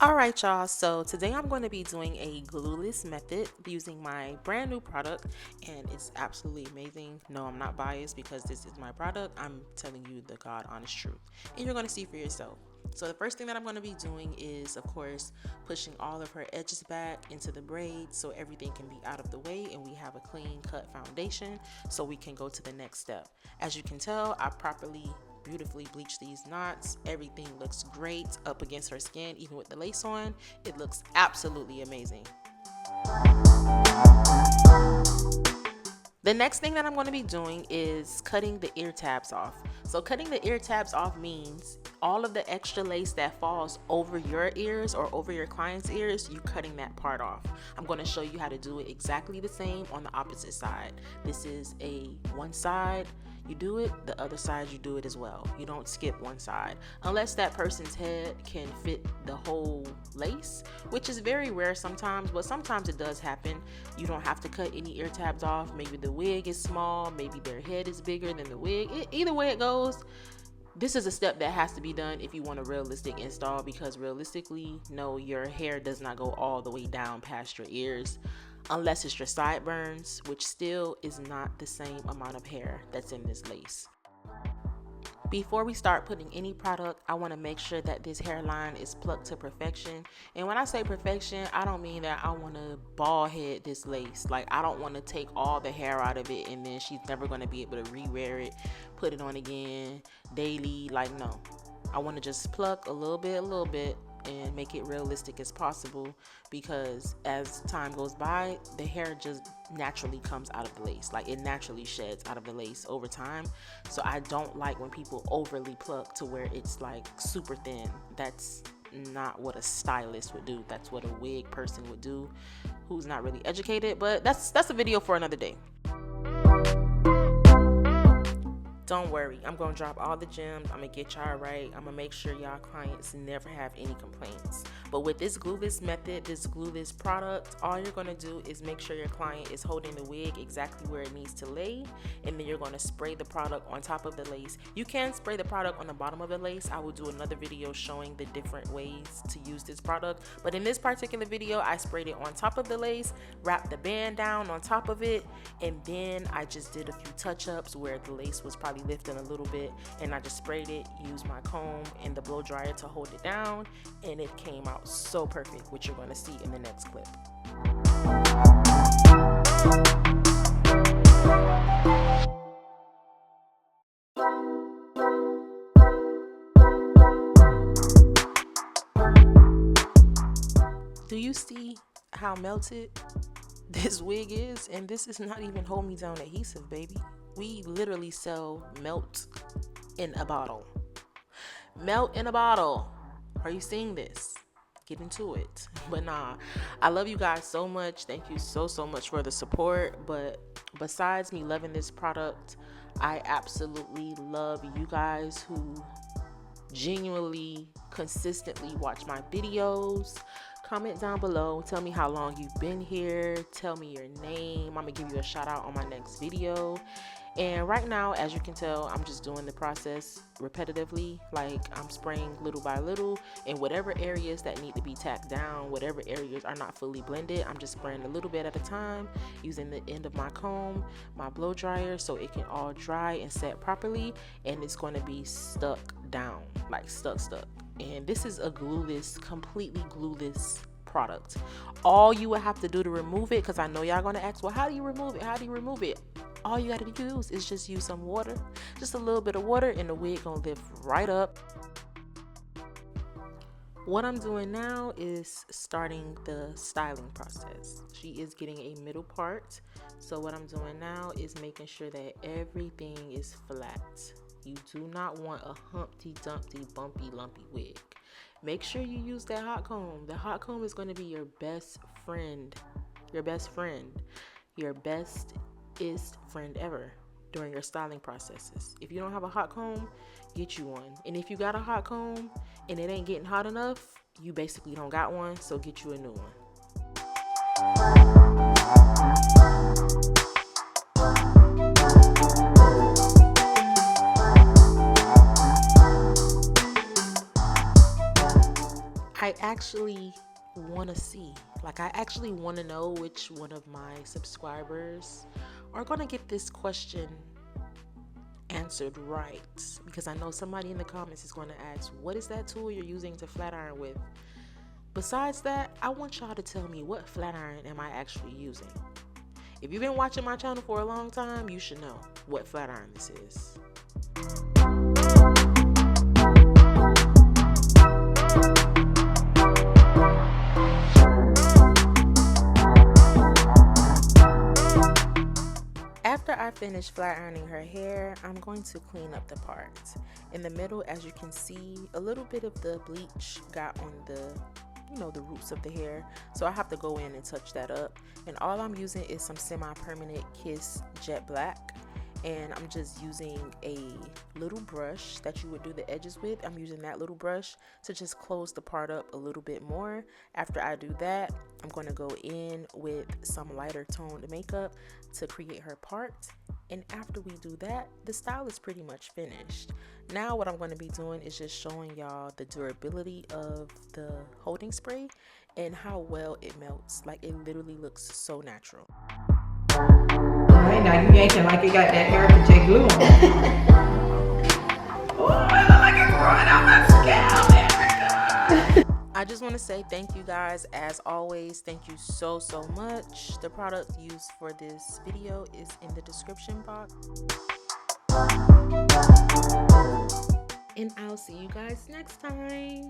Alright y'all, so today I'm going to be doing a glueless method using my brand new product, and it's absolutely amazing. No, I'm not biased because this is my product. I'm telling you the God honest truth, and you're going to see for yourself. So the first thing that I'm going to be doing is, of course, pushing all of her edges back into the braids so everything can be out of the way and we have a clean cut foundation so we can go to the next step. As you can tell, I properly beautifully bleach these knots. Everything looks great up against her skin, even with the lace on. It looks absolutely amazing. The next thing that I'm going to be doing is cutting the ear tabs off. So cutting the ear tabs off means all of the extra lace that falls over your ears or over your client's ears, you cutting that part off. I'm going to show you how to do it exactly the same on the opposite side. This is a one side you do it, the other side you do it as well. You don't skip one side unless that person's head can fit the whole lace, which is very rare sometimes, but sometimes it does happen. You don't have to cut any ear tabs off. Maybe the wig is small, maybe their head is bigger than the wig. Either way it goes, this is a step that has to be done if you want a realistic install, because realistically, no, your hair does not go all the way down past your ears unless it's your sideburns, which still is not the same amount of hair that's in this lace. Before we start putting any product, I want to make sure that this hairline is plucked to perfection. And when I say perfection, I don't mean that I want to bald head this lace. Like, I don't want to take all the hair out of it and then she's never going to be able to re-wear it, put it on again daily. Like, no. I want to just pluck a little bit and make it realistic as possible, because as time goes by, the hair just naturally comes out of the lace. Like, it naturally sheds out of the lace over time. So I don't like when people overly pluck to where it's like super thin. That's not what a stylist would do. That's what a wig person would do who's not really educated, but that's a video for another day. Don't worry, I'm gonna drop all the gems. I'm gonna get y'all right. I'm gonna make sure y'all clients never have any complaints. But with this glueless method, this glueless product, all you're gonna do is make sure your client is holding the wig exactly where it needs to lay, and then you're gonna spray the product on top of the lace. You can spray the product on the bottom of the lace. I will do another video showing the different ways to use this product, but in this particular video, I sprayed it on top of the lace, wrapped the band down on top of it, and then I just did a few touch-ups where the lace was probably lifting a little bit, and I just sprayed it, used my comb and the blow dryer to hold it down, and it came out so perfect, which you're going to see in the next clip. Do you see how melted this wig is? And this is not even hold me down adhesive, baby. We literally sell melt in a bottle. Melt in a bottle. Are you seeing this? Get into it. But nah, I love you guys so much. Thank you so much for the support. But besides me loving this product, I absolutely love you guys who genuinely consistently watch my videos. Comment down below, tell me how long you've been here, tell me your name. I'm gonna give you a shout out on my next video. And right now, as you can tell, I'm just doing the process repetitively. Like, I'm spraying little by little, and whatever areas that need to be tacked down, whatever areas are not fully blended, I'm just spraying a little bit at a time using the end of my comb, my blow dryer, so it can all dry and set properly, and it's going to be stuck down, like stuck. And this is a glueless, completely glueless product. All you would have to do to remove it, because I know y'all gonna ask, well, how do you remove it? All you gotta use is just use some water, just a little bit of water, and the wig gonna lift right up. What I'm doing now is starting the styling process. She is getting a middle part, so what I'm doing now is making sure that everything is flat. You do not want a Humpty Dumpty bumpy lumpy wig. Make sure you use that hot comb. The hot comb is going to be your best friend, your bestest friend ever during your styling processes. If you don't have a hot comb, get you one. And if you got a hot comb and it ain't getting hot enough, you basically don't got one, so get you a new one. I actually want to see. Like, I actually want to know which one of my subscribers are going to get this question answered right, because I know somebody in the comments is going to ask, what is that tool you're using to flat iron with? Besides that, I want y'all to tell me, what flat iron am I actually using? If you've been watching my channel for a long time, you should know what flat iron this is. After I finish flat ironing her hair, I'm going to clean up the parts. In the middle, as you can see, a little bit of the bleach got on the the roots of the hair, so I have to go in and touch that up. And all I'm using is some semi-permanent Kiss Jet Black, and I'm just using a little brush that you would do the edges with. I'm using that little brush to just close the part up a little bit more. After I do that, I'm going to go in with some lighter toned makeup to create her part. And after we do that, the style is pretty much finished. Now what I'm going to be doing is just showing y'all the durability of the holding spray and how well it melts. Like, it literally looks so natural. Alright, now you yanking like you got that IAmErickaJ glue on. Oh, I look like it's growing out my scalp, Erica. I just want to say thank you guys, as always. Thank you so much. The product used for this video is in the description box. And I'll see you guys next time.